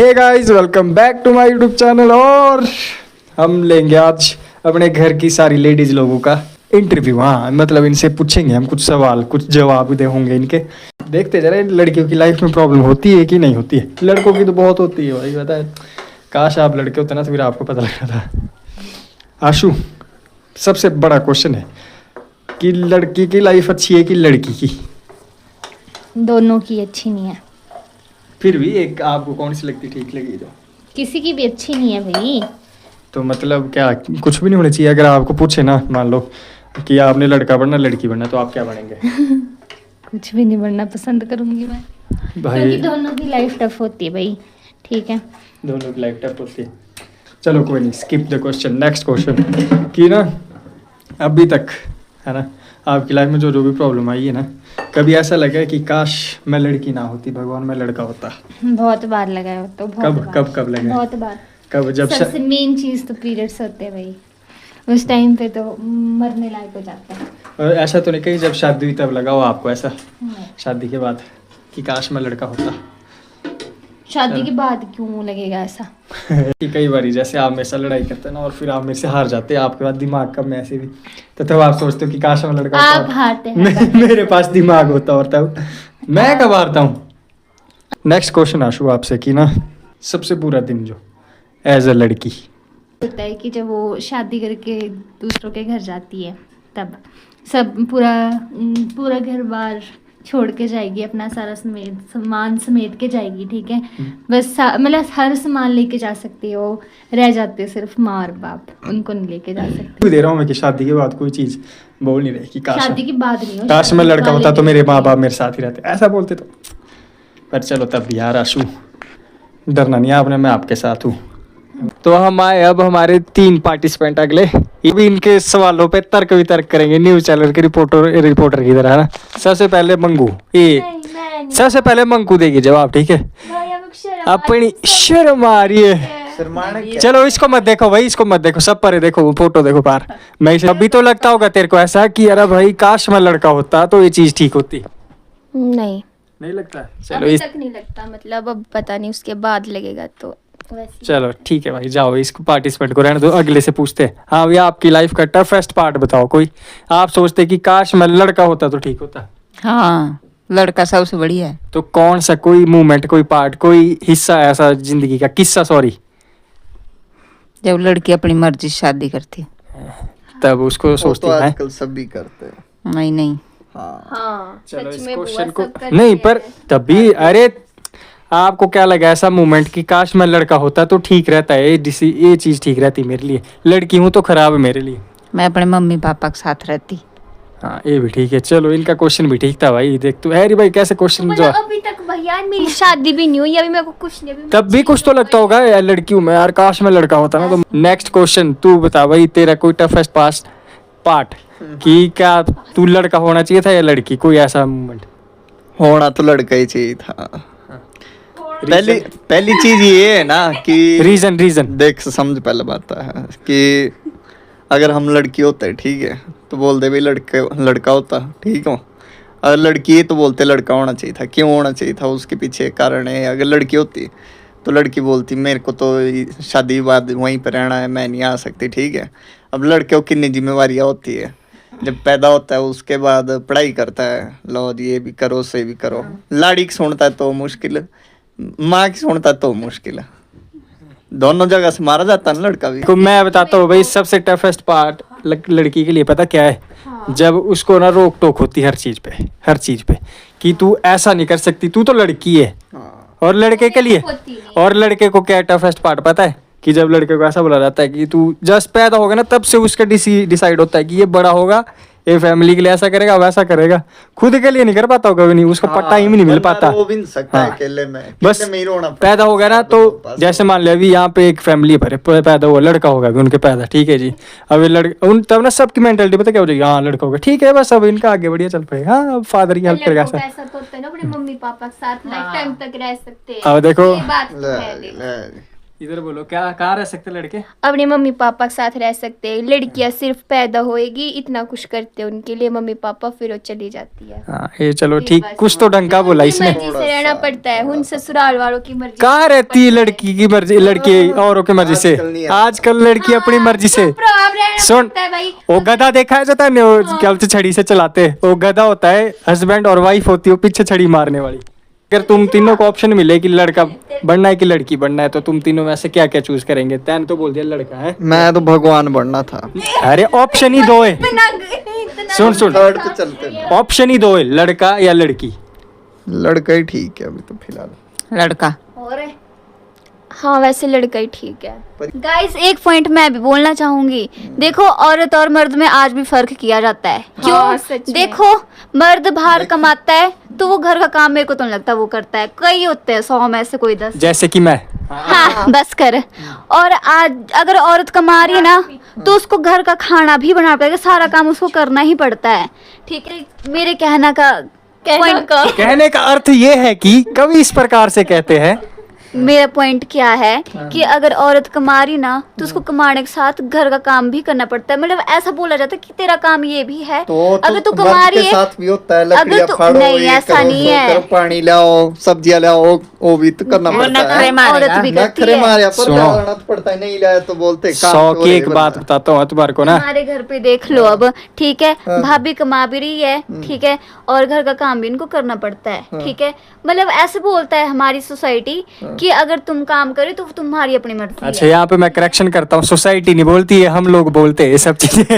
Hey guys, welcome back to my YouTube channel. और हम लेंगे आज अपने घर की सारी लेडीज लोगों का इंटरव्यू। हाँ, मतलब इनसे पूछेंगे हम कुछ सवाल, कुछ जवाब दे होंगे इनके। देखते जरा लड़कियों की लाइफ में प्रॉब्लम होती है कि नहीं होती है। लड़कों की तो बहुत होती है भाई, पता है। काश आप लड़के होते ना तो फिर आपको पता लग रहा था। आशु, सबसे बड़ा क्वेश्चन है कि लड़की की लाइफ अच्छी है कि लड़की की? दोनों की अच्छी नहीं है। फिर भी एक आपको कौन सी लगती ठीक लगी? जो किसी की भी अच्छी नहीं है भाई। तो मतलब क्या कुछ भी नहीं होना चाहिए? अगर आपको पूछे ना, मान लो कि आपने लड़का बनना लड़की बनना, तो आप क्या बनेंगे? कुछ भी नहीं बनना पसंद करूंगी मैं, भाई क्योंकि दोनों की लाइफ टफ होती है भाई। ठीक है, दोनों की लाइफ टफ होती है। चलो कोई नहीं, skip the question. Next question कि ना अभी तक है ना आपकी लाइफ में जो जो भी प्रॉब्लम आई है ना, कभी ऐसा लगा कि काश मैं लड़की ना होती, भगवान मैं लड़का होता? बहुत बार लगा है तो बहुत कब बार। कब कब लगा? बहुत बार। कब? जब सबसे मेन चीज तो पीरियड्स होते हैं भाई, उस टाइम पे तो मरने लायक हो जाता है। और ऐसा तो नहीं कहीं जब शादी हुई तब लगा हो आपको ऐसा, नहीं। शादी के बाद, कि काश मैं लड़का होता? शादी के बाद क्यों लगेगा ऐसा? कि कई बार जैसे आप मेरे से लड़ाई करते हैं ना और फिर आप मेरे से हार जाते हैं, आपके पास दिमाग कम है ऐसे भी, तो तब आप सोचते हो कि काश मैं लड़का होता। आप हारते हैं। मेरे पास दिमाग होता और तब मैं कब हारता हूँ। नेक्स्ट क्वेश्चन आशु आपसे कि ना सबसे बुरा दिन जो एज अ लड़की होता है कि जब वो शादी करके दूसरों के घर जाती है, तब सब पूरा घर बार छोड़ के जाएगी, अपना सारा सामान समेट के जाएगी। ठीक है, बस मतलब हर सामान लेके जा सकती हो, रह जाते सिर्फ माँ और बाप, उनको नहीं लेके जा सकती। दे रहा हूँ मैं कि शादी के बाद कोई चीज बोल नहीं रही कि काश शादी के बाद नहीं हो, काश मैं लड़का होता तो मेरे माँ बाप बाप मेरे साथ ही रहते, ऐसा बोलते तो। पर चलो तब भी यार आशु, डरना नहीं आपने, मैं आपके साथ हूँ। तो हम आए अब हमारे 3 पार्टिसिपेंट अगले, ये भी इनके सवालों पे तर्क वितर्क करेंगे, न्यूज चैनल के रिपोर्टर की तरह है ना। सबसे पहले मंगू, ये सबसे पहले मंगू देगी जवाब, ठीक है? अपनी शर्म आ रही है। चलो इसको मत देखो भाई, इसको मत देखो, सब परे देखो, फोटो देखो पार। मैं अभी तो लगता होगा तेरे को ऐसा कि अरे भाई काश मैं लड़का होता तो ये चीज ठीक होती। नहीं लगता? चलो अभी तक नहीं लगता, मतलब अब पता नहीं उसके बाद लगेगा तो वैसे। चलो ठीक है भाई, जाओ इसको पार्टिसिपेंट को रहने दो, अगले से पूछते हैं। हाँ भैया, आपकी लाइफ का टफेस्ट पार्ट बताओ कोई, आप सोचते कि काश मैं लड़का होता तो ठीक होता। हाँ, लड़का सबसे बढ़िया है। तो कौन सा कोई मूवमेंट, कोई पार्ट, कोई हिस्सा ऐसा जिंदगी का, किस्सा सॉरी, जब लड़की अपनी मर्जी से शादी करती? तब उसको सोचती तो है? आजकल सभी करते हैं। नहीं हाँ, चलो सच इस में बुआ क्वेश्चन को सब करती नहीं, है। पर तब भी अरे आपको क्या लगा ऐसा मूवमेंट कि काश मैं लड़का होता तो ठीक रहता है, ये चीज ठीक रहती मेरे लिए, लड़की हूं तो खराब है मेरे लिए। मैं अपने मम्मी पापा के साथ रहती। हाँ ये भी ठीक है। चलो इनका क्वेश्चन भी ठीक था भाई, देख तू हैरी भाई कैसे क्वेश्चन जो मतलब अभी तक भैया मेरी शादी भी नहीं हुई, अभी मेरे को कुछ नहीं, अभी तब भी कुछ तो लगता होगा यार, लड़की हूँ मैं यार, काश मैं लड़का होता ना। तो नेक्स्ट क्वेश्चन तू बता भाई, तेरा कोई टफेस्ट पास्ट पार्ट कि क्या तू लड़का होना चाहिए था या लड़की, कोई ऐसा मोमेंट? होना तो लड़का ही चाहिए था। पहली चीज ये है ना कि रीजन देख समझ, पहले बात है कि अगर हम लड़की होते ठीक है तो बोल दे भाई लड़का होता ठीक हो, अगर लड़की है तो बोलते लड़का होना चाहिए था। क्यों होना चाहिए था, उसके पीछे कारण है। अगर लड़की होती तो लड़की बोलती मेरे को तो शादी के बाद वहीं पर रहना है, मैं नहीं आ सकती, ठीक है। अब लड़के को कितनी जिम्मेवारियाँ होती है, जब पैदा होता है उसके बाद पढ़ाई करता है, लो ये भी करो से भी करो, लाड़ी की सुनता है तो मुश्किल, माँ की सुनता है तो मुश्किल, दोनों जगह से मारा जाता है ना लड़का भी। को मैं बताता हूँ भाई, सबसे टफेस्ट पार्ट लड़की के लिए पता क्या है? जब उसको ना रोक टोक होती हर चीज पे कि तू ऐसा नहीं कर सकती, तू तो लड़की है। और लड़के के लिए, और लड़के को क्या टफेस्ट पार्ट पता है? कि जब लड़के को ऐसा बोला जाता है कि तू जस्ट पैदा होगा ना, तब से उसका डिसाइड होता है कि ये बड़ा होगा, ये फैमिली के लिए ऐसा करेगा वैसा करेगा, खुद के लिए नहीं कर पाता होगा, नहीं उसको टाइम ही नहीं मिल पाता। वो भी नहीं सकता अकेले में, बस में ही रोना पैदा हो गया ना तो जैसे मान लिया अभी यहाँ पे एक फैमिली भरे पैदा हुआ, लड़का होगा अभी उनके पैदा, ठीक है जी। अब लड़का तब ना सबकी मेंटालिटी पता क्या हो जाएगी, हाँ लड़का होगा ठीक है, बस अब इनका आगे बढ़िया चल पाएगा, हाँ फादर की हेल्प करेगा। ऐसा तो होता है ना, अपने मम्मी पापा के साथ लाइफ टाइम तक रह सकते हैं। अब देखो ये बात तो है। इधर बोलो, क्या कहाँ रह सकते लड़के? अपने मम्मी पापा के साथ रह सकते हैं। लड़कियां सिर्फ पैदा होएगी, इतना कुछ करते हैं उनके लिए मम्मी पापा, फिर वो चली जाती है। हाँ ये चलो ठीक, कुछ तो ढंग का बोला इसने। मर्जी से रहना पड़ता है, उन ससुराल वालों की मर्जी। कहाँ रहती है लड़की की मर्जी, लड़की औरों की मर्जी से? आजकल लड़की अपनी मर्जी से। सुन, वो गधा देखा है जाता है, वो क्या बोलते छड़ी से चलाते हैं, वो गधा होता है, हस्बैंड और वाइफ होती है पीछे छड़ी मारने वाली। अगर तुम तीनों को ऑप्शन मिले कि लड़का बनना है कि लड़की बनना है, तो तुम तीनों में से क्या क्या चूज करेंगे? तैन तो बोल दिया लड़का है। मैं तो भगवान बनना था। अरे ऑप्शन ही दो है, सुन थर्ड पे चलते हैं। ऑप्शन ही दो है, लड़का या लड़की। लड़का ही ठीक है अभी तो फिलहाल। लड़का। हाँ वैसे लड़का ही ठीक है। गाइस एक पॉइंट मैं भी बोलना चाहूंगी। देखो औरत और मर्द में आज भी फर्क किया जाता है। क्यों? हाँ, सच में। देखो मर्द बाहर कमाता है तो वो घर का काम मेरे को तो नहीं लगता वो करता है। कई होते हैं 100 में से कोई 10। जैसे कि मैं। हाँ बस कर। और आज अगर औरत कमा रही है ना तो उसको घर का खाना भी बनाना पड़ेगा, सारा काम उसको करना ही पड़ता है। ठीक है, मेरे कहने का कहने का अर्थ ये है कि कभी इस प्रकार से कहते हैं। मेरा पॉइंट क्या है कि अगर औरत कमा रही ना तो उसको कमाने के साथ घर का काम भी करना पड़ता है। मतलब ऐसा बोला जाता है कि तेरा काम ये भी है। तो अगर तू मर्द कमा के रही है, साथ भी होता है, अगर लकड़ियां तू फाड़ो, नहीं ये ऐसा करो, नहीं वो है। करो, पानी लाओ, सब्जियां लाओ, वो भी तो करना पड़ता नखरे है। मारेगा। औरत भी करती नखरे है। मारे पर सुनो। जाना तो पड़ता है, नहीं लाया तो बोलते 100 की एक बात बताता हूँ तुम्हारे को ना। हमारे घर पे देख लो अब, ठीक है, भाभी कमा भी रही है, ठीक है, और घर का काम भी इनको करना पड़ता है, ठीक है। मतलब ऐसे बोलता है हमारी सोसाइटी कि अगर तुम काम करे तो तुम्हारी अपनी मर्जी अच्छा है। यहाँ पे मैं करेक्शन करता हूँ, सोसाइटी नहीं बोलती है, हम लोग बोलते हैं ये सब चीजें।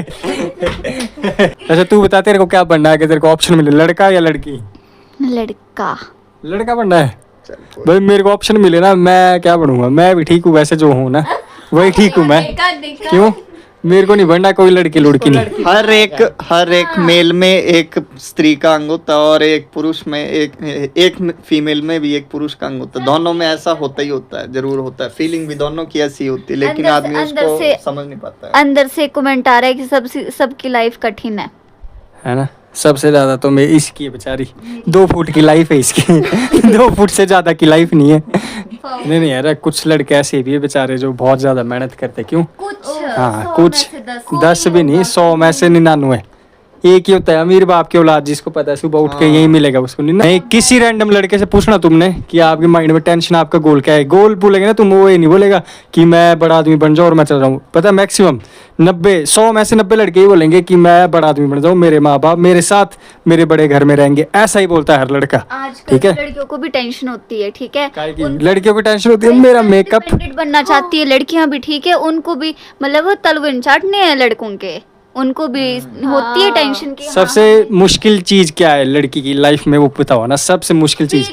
अच्छा तू बता, तेरे को क्या बनना है? कि तेरे को ऑप्शन मिले, लड़का या लड़की? लड़का। लड़का बनना है? भाई मेरे को ऑप्शन मिले ना, मैं क्या बनूंगा? मैं भी ठीक हूँ वैसे, जो हूँ ना वही ठीक हूँ मैं। क्यों? मेरे को नहीं बनना कोई लड़की लुड़की नहीं। हर एक मेल में एक स्त्री का अंग होता है और एक पुरुष में एक फीमेल में भी एक पुरुष का अंग होता है। दोनों में ऐसा होता ही होता है, जरूर होता है। फीलिंग भी दोनों की ऐसी होती है, लेकिन आदमी उसको समझ नहीं पाता है। अंदर से कमेंट आ रहा है कि सबकी लाइफ कठिन है ना? सबसे ज्यादा तो मैं इसकी है बेचारी, 2 फुट की लाइफ है इसकी। 2 फुट से ज्यादा की लाइफ नहीं है। नहीं यार, कुछ लड़के ऐसे भी है बेचारे जो बहुत ज्यादा मेहनत करते। क्यों? हाँ कुछ 10 भी नहीं, 100 में से 99। एक ही होता है अमीर बाप की औलाद, जिसको पता है सुबह उठ के यही मिलेगा उसको। नहीं किसी रैंडम लड़के से पूछना तुमने कि आपके माइंड में टेंशन, आपका गोल क्या है? गोल बोलेंगे ना तुम, वो ये नहीं बोलेगा कि मैं बड़ा आदमी बन जाऊँ और मैं चल रहा हूँ। पता है मैक्सिमम 100 में से 90 लड़के ही बोलेंगे कि मैं बड़ा आदमी बन जाऊँ, मेरे माँ बाप मेरे साथ मेरे बड़े घर में रहेंगे। ऐसा ही बोलता है हर लड़का। ठीक है, लड़कियों को भी टेंशन होती है, ठीक है, लड़कियों को टेंशन होती है मेरा मेकअप। इंडिपेंडेंट बनना चाहती है लड़कियां भी, ठीक है, उनको भी मतलब तलविन चाटने हैं लड़कों के, उनको भी होती है टेंशन की। सबसे मुश्किल चीज क्या है लड़की की लाइफ में, वो बताओ ना। सबसे मुश्किल चीज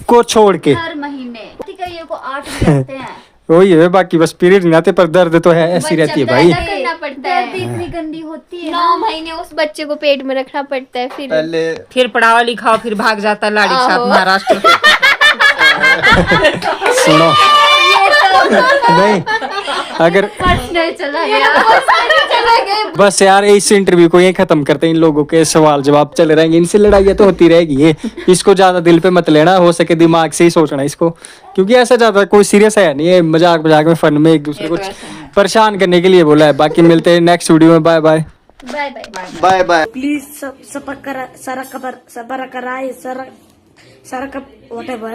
को छोड़ के हर महीने, ठीक है, ये को 8 भी आते हैं। वही है बाकी बस पीरियड नहीं आते, पर दर्द तो है, ऐसी रहती है भाई। करना पड़ता है, इतनी गंदी होती है। 9 महीने उस बच्चे को पेट में रखना पड़ता है। फिर पढ़ावा लिखाओ, फिर भाग जाता लाड़ी के साथ महाराष्ट्र। सुनो नहीं, अगर चला गया। बस यार इस इंटरव्यू को ये खत्म करते हैं। इन लोगों के सवाल जवाब चले रहेंगे, इनसे लड़ाइयाँ तो होती रहेगी। ये इसको ज्यादा दिल पे मत लेना, हो सके दिमाग से ही सोचना इसको, क्योंकि ऐसा ज्यादा कोई सीरियस है नहीं है। मजाक मजाक में फन में एक दूसरे को परेशान करने के लिए बोला है। बाकी मिलते हैं नेक्स्ट वीडियो में। Bye bye bye bye bye bye. Please सबर करा, सारा कबर, सबर कराए, सारा कब whatever